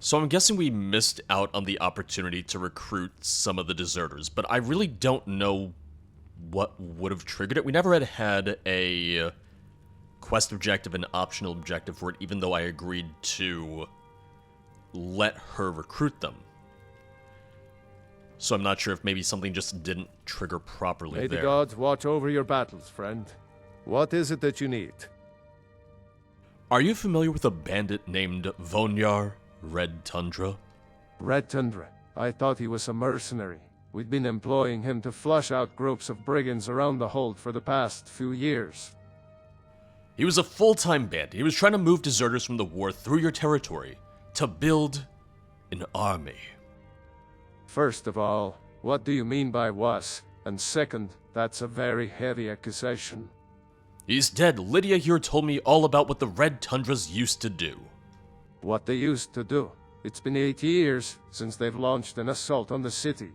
So I'm guessing we missed out on the opportunity to recruit some of the deserters, but I really don't know what would have triggered it. We never had a quest objective and optional objective for it, even though I agreed to let her recruit them. So I'm not sure if maybe something just didn't trigger properly May there. the gods watch over your battles, friend. What is it that you need? Are you familiar with a bandit named Vonyar Red Tundra? Red Tundra. I thought he was a mercenary. We'd been employing him to flush out groups of brigands around the hold for the past few years. He was a full-time bandit. He was trying to move deserters from the war through your territory to build an army. First of all, what do you mean by was? And second, that's a very heavy accusation. He's dead. Lydia here told me all about what the Red Tundras used to do. What they used to do. It's been 8 years since they've launched an assault on the city.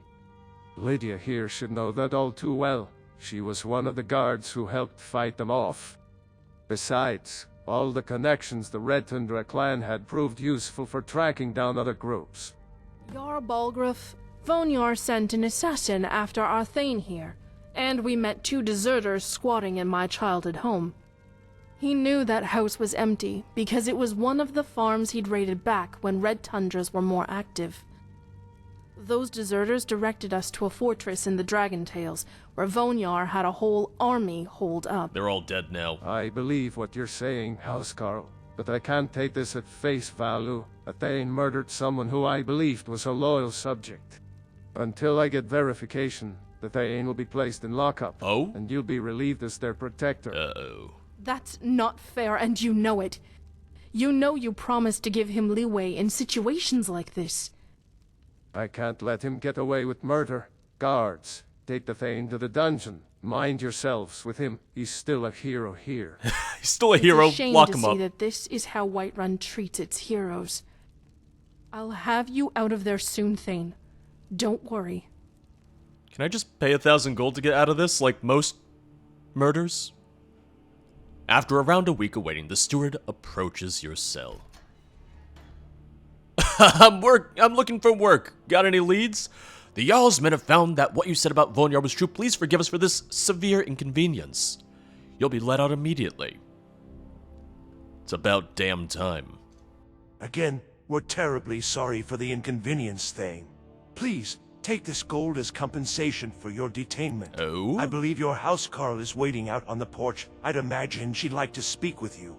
Lydia here should know that all too well. She was one of the guards who helped fight them off. Besides, all the connections the Red Tundra clan had proved useful for tracking down other groups. Jarl Balgruuf, Vonyar sent an assassin after our Thane here, and we met 2 deserters squatting in my childhood home. He knew that house was empty because it was one of the farms he'd raided back when Red Tundras were more active. Those deserters directed us to a fortress in the Dragon Tales, where Vonyar had a whole army holed up. They're all dead now. I believe what you're saying, Housecarl, but I can't take this at face value. A Thane murdered someone who I believed was a loyal subject. Until I get verification, the Thane will be placed in lockup. Oh? And you'll be relieved as their protector. Uh-oh. That's not fair, and you know it. You know you promised to give him leeway in situations like this. I can't let him get away with murder. Guards, take the Thane to the dungeon. Mind yourselves with him. He's still a hero here. He's still a hero. It's a shame Lock to him see up. that this is how Whiterun treats its heroes. I'll have you out of there soon, Thane. Don't worry. Can I just pay 1,000 gold to get out of this, like most murders? After around a week of waiting, the steward approaches your cell. I'm looking for work. Got any leads? The Jarl's men have found that what you said about Vonyar was true. Please forgive us for this severe inconvenience. You'll be let out immediately. It's about damn time. Again, we're terribly sorry for the inconvenience thing. Please, take this gold as compensation for your detainment. Oh? I believe your housecarl is waiting out on the porch. I'd imagine she'd like to speak with you.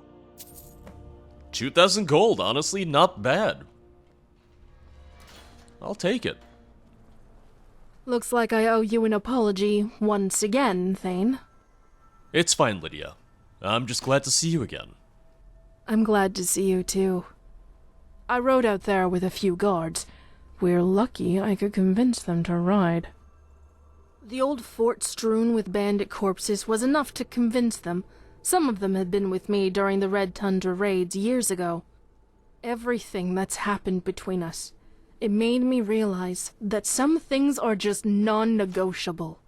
2,000 gold, honestly, not bad. I'll take it. Looks like I owe you an apology once again, Thane. It's fine, Lydia. I'm just glad to see you again. I'm glad to see you too. I rode out there with a few guards. We're lucky I could convince them to ride. The old fort strewn with bandit corpses was enough to convince them. Some of them had been with me during the Red Tundra raids years ago. Everything that's happened between us, it made me realize that some things are just non-negotiable.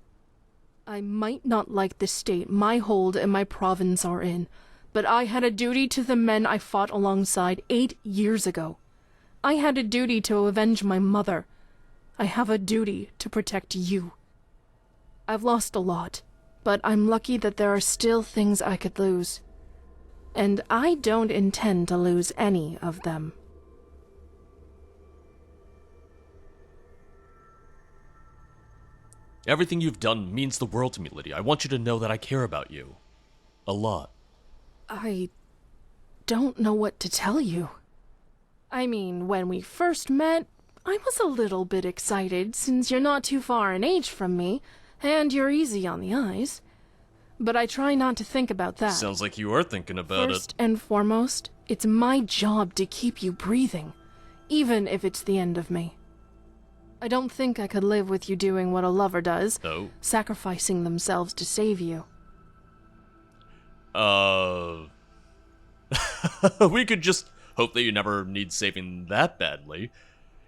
I might not like the state my hold and my province are in, but I had a duty to the men I fought alongside 8 years ago. I had a duty to avenge my mother. I have a duty to protect you. I've lost a lot, but I'm lucky that there are still things I could lose. And I don't intend to lose any of them. Everything you've done means the world to me, Lydia. I want you to know that I care about you. A lot. I don't know what to tell you. I mean, when we first met, I was a little bit excited since you're not too far in age from me, and you're easy on the eyes. But I try not to think about that. Sounds like you are thinking about First and foremost, it's my job to keep you breathing, even if it's the end of me. I don't think I could live with you doing what a lover does, Oh. sacrificing themselves to save you. We could just hope that you never need saving that badly.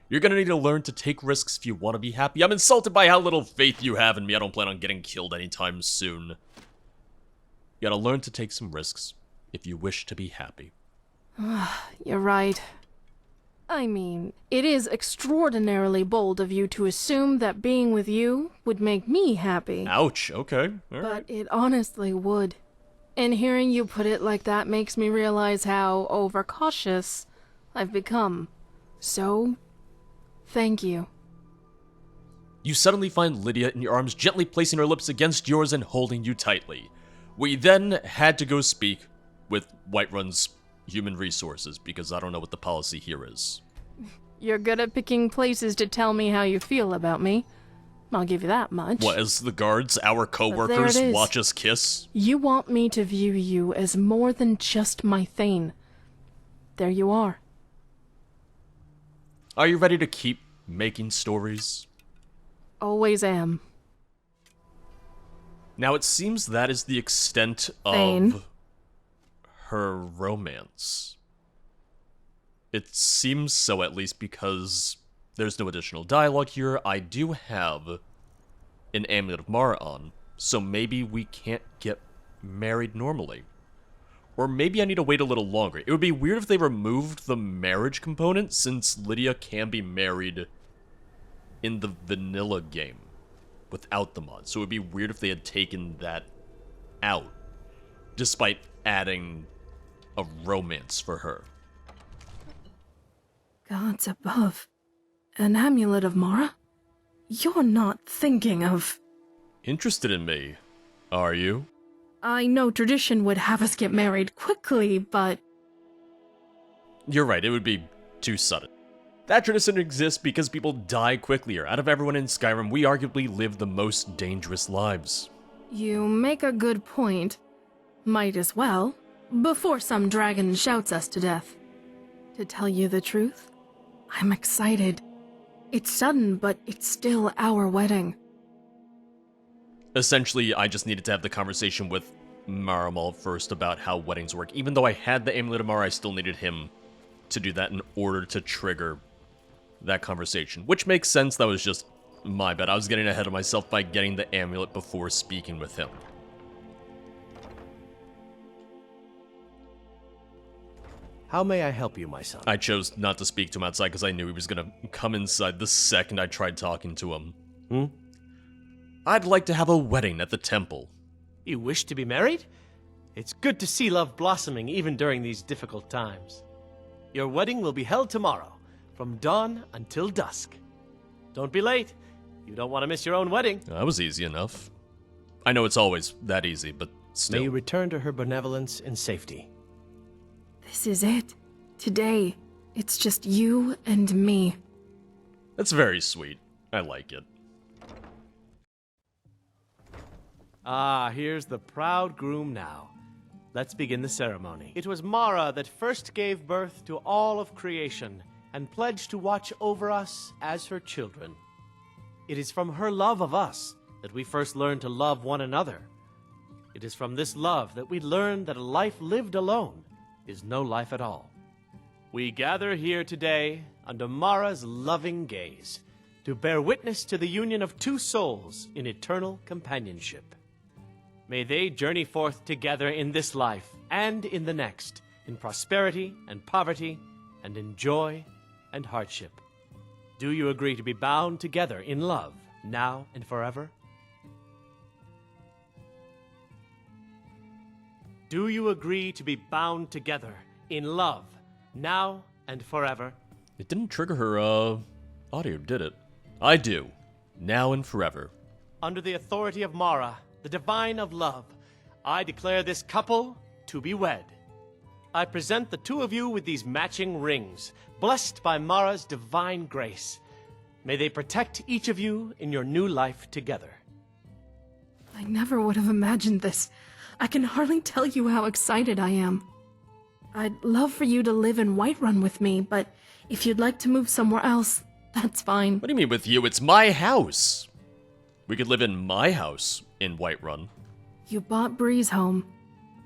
You're gonna need to learn to take risks if you want to be happy. I'm insulted by how little faith you have in me. I don't plan on getting killed anytime soon. You gotta learn to take some risks if you wish to be happy. You're right. I mean, it is extraordinarily bold of you to assume that being with you would make me happy. Ouch, okay. All But right. it honestly would. And hearing you put it like that makes me realize how overcautious I've become. So, thank you. You suddenly find Lydia in your arms, gently placing her lips against yours and holding you tightly. We then had to go speak with Whiterun's human resources, because I don't know what the policy here is. You're good at picking places to tell me how you feel about me. I'll give you that much. What, as the guards, our there co-workers, it is. watch us kiss? You want me to view you as more than just my Thane. There you are. Are you ready to keep making stories? Always am. Now, it seems that is the extent Thane. of her romance. It seems so, at least, because there's no additional dialogue here. I do have an Amulet of Mara on, so maybe we can't get married normally. Or maybe I need to wait a little longer. It would be weird if they removed the marriage component, since Lydia can be married in the vanilla game without the mod. So it would be weird if they had taken that out, despite adding a romance for her. Gods above. An amulet of Mara? You're not thinking of... Interested in me, are you? I know tradition would have us get married quickly, but... You're right, it would be too sudden. That tradition exists because people die quicklier. Out of everyone in Skyrim, we arguably live the most dangerous lives. You make a good point. Might as well, before some dragon shouts us to death. To tell you the truth, I'm excited. It's sudden, but it's still our wedding. Essentially, I just needed to have the conversation with Maramal first about how weddings work. Even though I had the Amulet of Mara, I still needed him to do that in order to trigger that conversation. Which makes sense, that was just my bad. I was getting ahead of myself by getting the amulet before speaking with him. How may I help you, my son? I chose not to speak to him outside because I knew he was going to come inside the second I tried talking to him. I'd like to have a wedding at the temple. You wish to be married? It's good to see love blossoming even during these difficult times. Your wedding will be held tomorrow, from dawn until dusk. Don't be late. You don't want to miss your own wedding. That was easy enough. I know it's always that easy, but still. May you return to her benevolence in safety. This is it. Today, it's just you and me. That's very sweet. I like it. Ah, here's the proud groom now. Let's begin the ceremony. It was Mara that first gave birth to all of creation and pledged to watch over us as her children. It is from her love of us that we first learned to love one another. It is from this love that we learn that a life lived alone is no life at all. We gather here today under Mara's loving gaze to bear witness to the union of two souls in eternal companionship. May they journey forth together in this life and in the next, in prosperity and poverty, and in joy and hardship. Do you agree to be bound together in love, now and forever? Do you agree to be bound together in love, now and forever? It didn't trigger her, audio, did it? I do. Now and forever. Under the authority of Mara, the divine of love, I declare this couple to be wed. I present the two of you with these matching rings, blessed by Mara's divine grace. May they protect each of you in your new life together. I never would have imagined this. I can hardly tell you how excited I am. I'd love for you to live in Whiterun with me, but if you'd like to move somewhere else, that's fine. What do you mean with you? It's my house. We could live in my house in Whiterun. You bought Breeze home.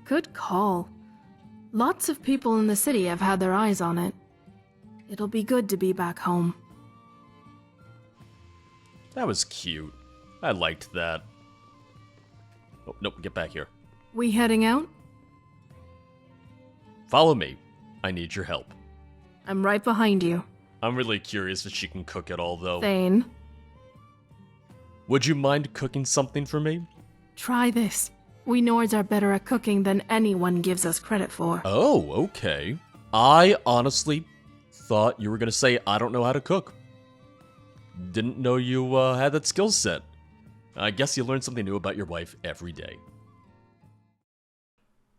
Good call. Lots of people in the city have had their eyes on it. It'll be good to be back home. That was cute. I liked that. Oh, nope, get back here. We heading out? Follow me. I need your help. I'm right behind you. I'm really curious if she can cook at all, though. Thane, Would you mind cooking something for me? try this. We Nords are better at cooking than anyone gives us credit for. Oh, okay. I honestly thought you were gonna say I don't know how to cook. Didn't know you had that skill set. I guess you learn something new about your wife every day.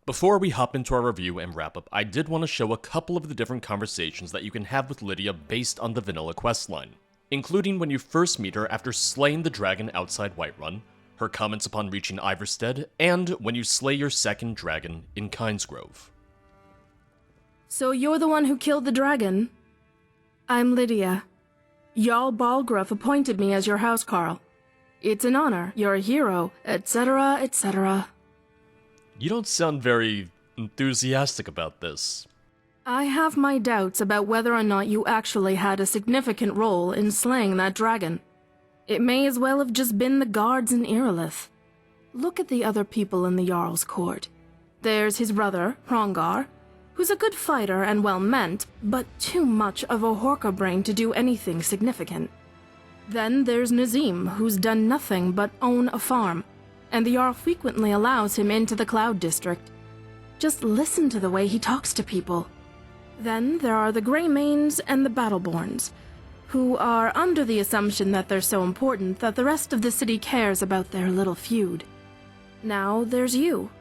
Before we hop into our review and wrap up, I did want to show a couple of the different conversations that you can have with Lydia based on the vanilla questline, including when you first meet her after slaying the dragon outside Whiterun, her comments upon reaching Iverstead, and when you slay your second dragon in Kynesgrove. So you're the one who killed the dragon? I'm Lydia. Jarl Balgruuf appointed me as your housecarl. It's an honor, you're a hero, etc., etc. You don't sound very enthusiastic about this. I have my doubts about whether or not you actually had a significant role in slaying that dragon. It may as well have just been the guards in Irilith. Look at the other people in the Jarl's court. There's his brother, Hrongar, who's a good fighter and well-meant, but too much of a Horker brain to do anything significant. Then there's Nazim, who's done nothing but own a farm, and the Jarl frequently allows him into the Cloud District. Just listen to the way he talks to people. Then there are the Greymanes and the Battleborns, who are under the assumption that they're so important that the rest of the city cares about their little feud. Now there's you.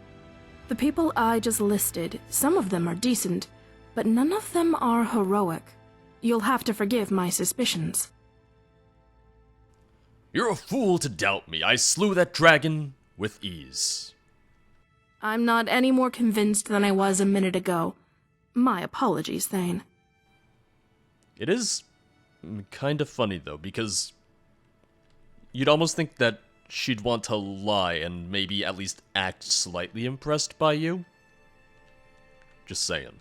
The people I just listed, some of them are decent, but none of them are heroic. You'll have to forgive my suspicions. You're a fool to doubt me. I slew that dragon with ease. I'm not any more convinced than I was a minute ago. My apologies, Thane. It is kind of funny, though, because you'd almost think that she'd want to lie and maybe at least act slightly impressed by you. Just saying.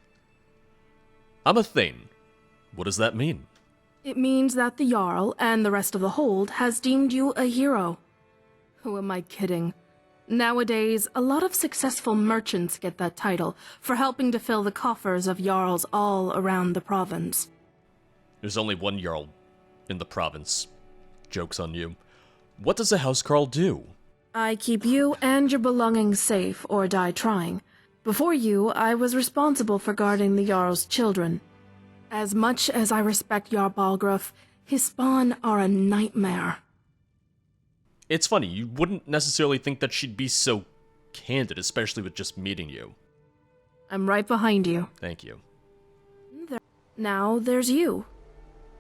I'm a Thane. What does that mean? It means that the Jarl and the rest of the Hold has deemed you a hero. Who am I kidding? Nowadays, a lot of successful merchants get that title for helping to fill the coffers of Jarls all around the province. There's only one Jarl in the province. Joke's on you. What does a housecarl do? I keep you and your belongings safe or die trying. Before you, I was responsible for guarding the Jarl's children. As much as I respect Jarl Balgruuf, his spawn are a nightmare. It's funny, you wouldn't necessarily think that she'd be so candid, especially with just meeting you. I'm right behind you. Thank you. Now there's you.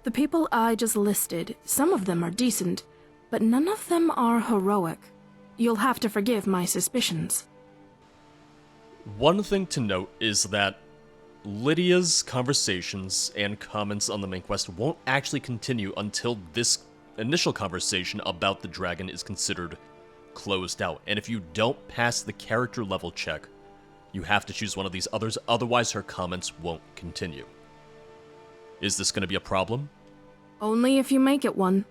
The people I just listed, some of them are decent, but none of them are heroic. You'll have to forgive my suspicions. One thing to note is that Lydia's conversations and comments on the main quest won't actually continue until this initial conversation about the dragon is considered closed out. And if you don't pass the character level check, you have to choose one of these others, otherwise her comments won't continue. Is this going to be a problem? Only if you make it one.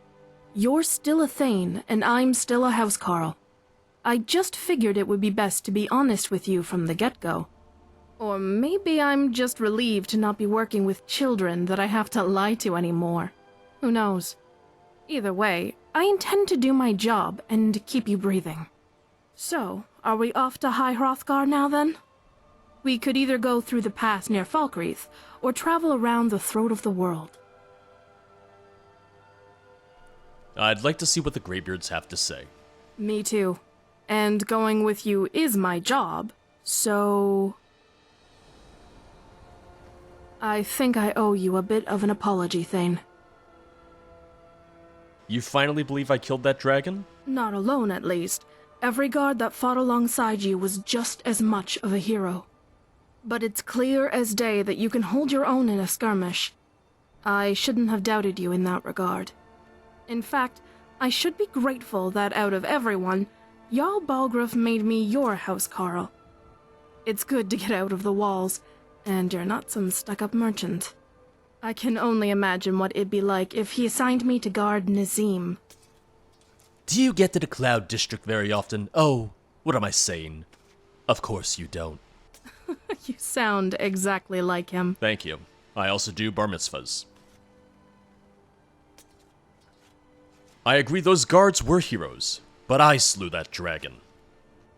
You're still a Thane, and I'm still a housecarl. I just figured it would be best to be honest with you from the get-go. Or maybe I'm just relieved to not be working with children that I have to lie to anymore. Who knows? Either way, I intend to do my job and keep you breathing. So, are we off to High Hrothgar now then? We could either go through the pass near Falkreath, or travel around the throat of the world. I'd like to see what the Greybeards have to say. Me too. And going with you is my job, so... I think I owe you a bit of an apology, Thane. You finally believe I killed that dragon? Not alone, at least. Every guard that fought alongside you was just as much of a hero. But it's clear as day that you can hold your own in a skirmish. I shouldn't have doubted you in that regard. In fact, I should be grateful that out of everyone, Jarl Balgruuf made me your housecarl. It's good to get out of the walls, and you're not some stuck-up merchant. I can only imagine what it'd be like if he assigned me to guard Nazim. Do you get to the Cloud District very often? Oh, what am I saying? Of course you don't. You sound exactly like him. Thank you. I also do bar mitzvahs. I agree those guards were heroes, but I slew that dragon.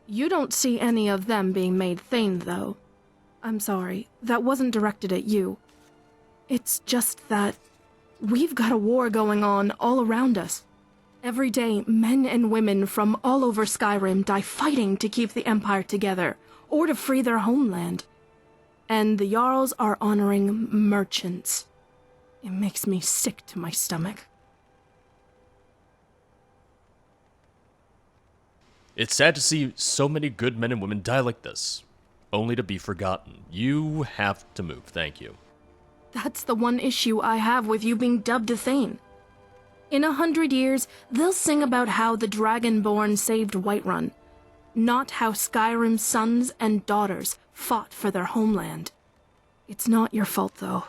You don't see any of them being made Thane, though. I'm sorry, that wasn't directed at you. It's just that we've got a war going on all around us. Every day, men and women from all over Skyrim die fighting to keep the Empire together, or to free their homeland. And the Jarls are honoring merchants. It makes me sick to my stomach. It's sad to see so many good men and women die like this, only to be forgotten. You have to move, thank you. That's the one issue I have with you being dubbed a Thane. In 100 years, they'll sing about how the Dragonborn saved Whiterun, not how Skyrim's sons and daughters fought for their homeland. It's not your fault, though.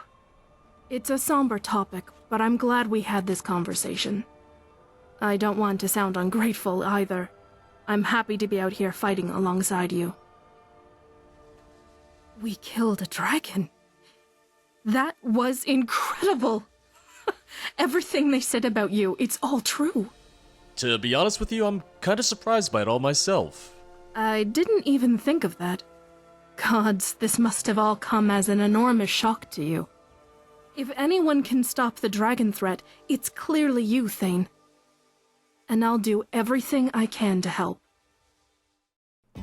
It's a somber topic, but I'm glad we had this conversation. I don't want to sound ungrateful either. I'm happy to be out here fighting alongside you. We killed a dragon. That was incredible. Everything they said about you, it's all true. To be honest with you, I'm kinda surprised by it all myself. I didn't even think of that. Gods, this must have all come as an enormous shock to you. If anyone can stop the dragon threat, it's clearly you, Thane. And I'll do everything I can to help.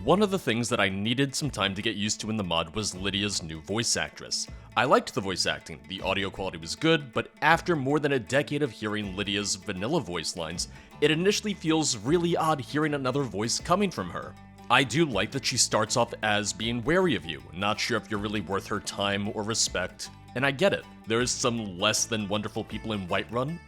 One of the things that I needed some time to get used to in the mod was Lydia's new voice actress. I liked the voice acting, the audio quality was good, but after more than a decade of hearing Lydia's vanilla voice lines, it initially feels really odd hearing another voice coming from her. I do like that she starts off as being wary of you, not sure if you're really worth her time or respect, and I get it. There's some less than wonderful people in Whiterun,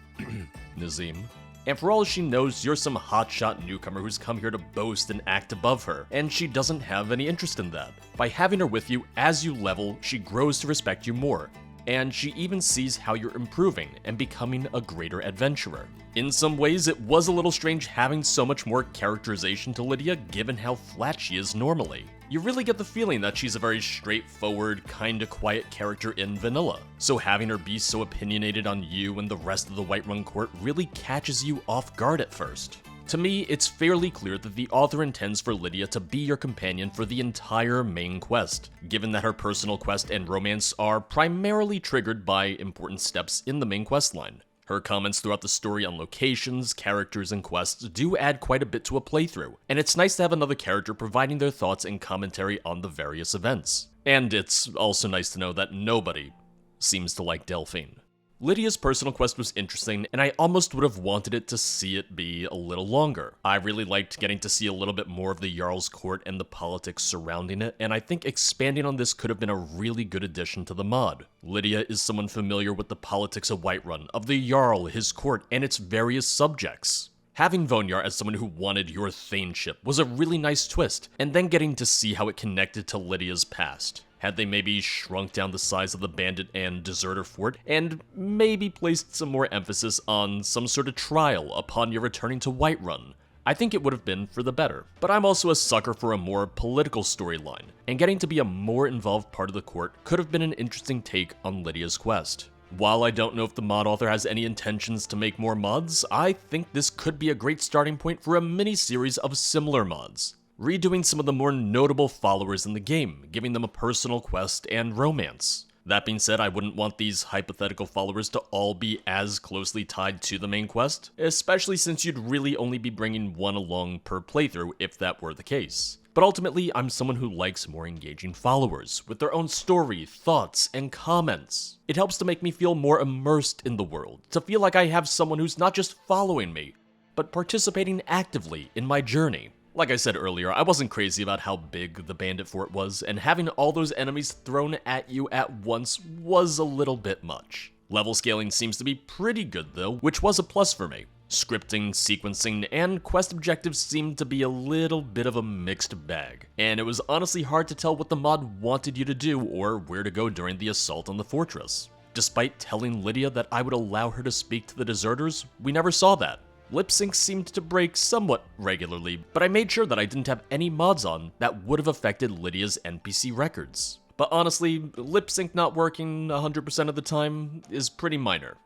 Nazim. And for all she knows, you're some hotshot newcomer who's come here to boast and act above her, and she doesn't have any interest in that. By having her with you as you level, she grows to respect you more, and she even sees how you're improving and becoming a greater adventurer. In some ways, it was a little strange having so much more characterization to Lydia given how flat she is normally. You really get the feeling that she's a very straightforward, kinda quiet character in vanilla, so having her be so opinionated on you and the rest of the Whiterun court really catches you off guard at first. To me, it's fairly clear that the author intends for Lydia to be your companion for the entire main quest, given that her personal quest and romance are primarily triggered by important steps in the main quest line. Her comments throughout the story on locations, characters, and quests do add quite a bit to a playthrough, and it's nice to have another character providing their thoughts and commentary on the various events. And it's also nice to know that nobody seems to like Delphine. Lydia's personal quest was interesting, and I almost would have wanted it to see it be a little longer. I really liked getting to see a little bit more of the Jarl's court and the politics surrounding it, and I think expanding on this could have been a really good addition to the mod. Lydia is someone familiar with the politics of Whiterun, of the Jarl, his court, and its various subjects. Having Vonyar as someone who wanted your thaneship was a really nice twist, and then getting to see how it connected to Lydia's past. Had they maybe shrunk down the size of the bandit and deserter fort, and maybe placed some more emphasis on some sort of trial upon your returning to Whiterun, I think it would have been for the better. But I'm also a sucker for a more political storyline, and getting to be a more involved part of the court could have been an interesting take on Lydia's quest. While I don't know if the mod author has any intentions to make more mods, I think this could be a great starting point for a mini-series of similar mods. Redoing some of the more notable followers in the game, giving them a personal quest and romance. That being said, I wouldn't want these hypothetical followers to all be as closely tied to the main quest, especially since you'd really only be bringing one along per playthrough if that were the case. But ultimately, I'm someone who likes more engaging followers, with their own story, thoughts, and comments. It helps to make me feel more immersed in the world, to feel like I have someone who's not just following me, but participating actively in my journey. Like I said earlier, I wasn't crazy about how big the bandit fort was, and having all those enemies thrown at you at once was a little bit much. Level scaling seems to be pretty good though, which was a plus for me. Scripting, sequencing, and quest objectives seemed to be a little bit of a mixed bag, and it was honestly hard to tell what the mod wanted you to do or where to go during the assault on the fortress. Despite telling Lydia that I would allow her to speak to the deserters, we never saw that. Lip sync seemed to break somewhat regularly, but I made sure that I didn't have any mods on that would have affected Lydia's NPC records. But honestly, lip sync not working 100% of the time is pretty minor,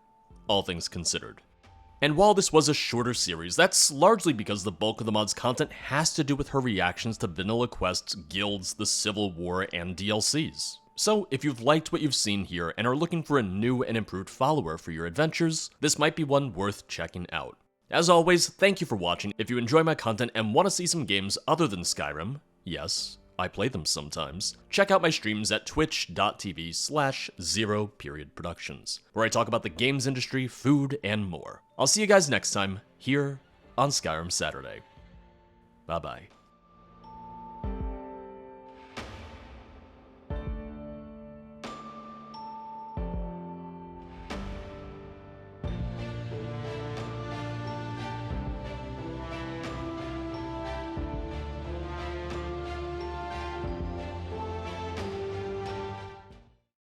all things considered. And while this was a shorter series, that's largely because the bulk of the mod's content has to do with her reactions to vanilla quests, guilds, the Civil War, and DLCs. So if you've liked what you've seen here and are looking for a new and improved follower for your adventures, this might be one worth checking out. As always, thank you for watching. If you enjoy my content and want to see some games other than Skyrim, yes, I play them sometimes, check out my streams at twitch.tv/0periodproductions, where I talk about the games industry, food, and more. I'll see you guys next time, here on Skyrim Saturday. Bye-bye.